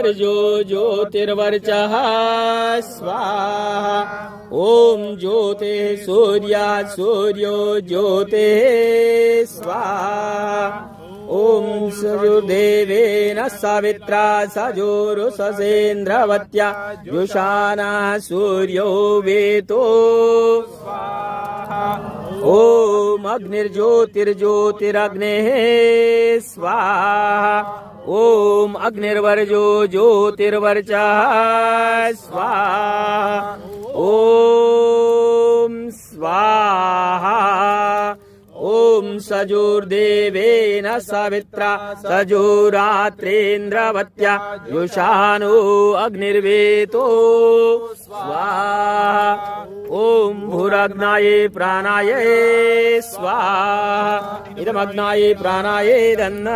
वर्जो ज्योतिर्वर्चः स्वाहा। ओम ज्योतिः सूर्यात् सूर्यो ज्योतिः स्वाहा। ओम सजुर्देवेन सवित्रा सजोरुषसेन्द्रवत्या जुषाना सूर्यो वेतो स्वाहा। ओम अग्निर्ज्योतिर्ज्योतिरग्नेः स्वाहा। ओम अग्निर्वर्जो ज्योतिर्वर्चः स्वाहा। ओम स्वाहा। ओम सजुर्देवेन सवित्रा सजोरात्रेन्द्रवत्या युषानो अग्निर्वेतो स्वाहा। ओम भूरग्नाये प्राणाये स्वाहा। इदमग्नाये प्राणाये दन्न